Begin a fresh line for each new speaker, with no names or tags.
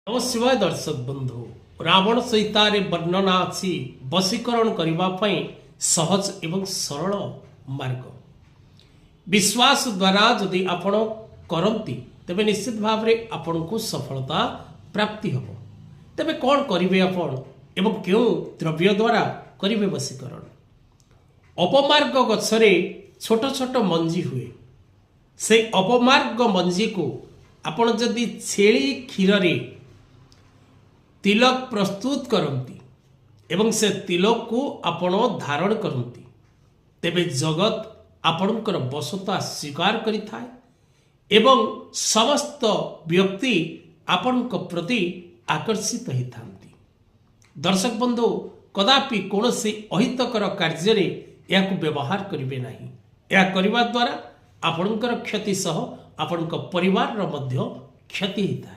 नमस्कार दर्शक बंधु रावण सहितार वर्णना अच्छी वशीकरण करने सहज एवं सरल मार्ग विश्वास द्वारा जदि आपण करती तेबे निश्चित भाव में आपण को सफलता प्राप्ति हम तेबे कौन करेंगे आपण एवं क्यों द्रव्य द्वारा करेंगे वशीकरण। अपमार्ग गछरे छोट छोट मंजी हुए से अपमार्ग मंजी को आपण जदि छेली क्षीर रे तिलक प्रस्तुत करती एवं से तिलक को आपण धारण करती तेबे जगत आपणकर बसता स्वीकार करिथाय एवं समस्त व्यक्ति आपण प्रति आकर्षित होती। दर्शक बंधु कदापि कौन से अहितकर कार्य या व्यवहार करेंगे नहीं। यह करने द्वारा आपणकर क्षति सह आपण परिवार मध्य क्षति होता है।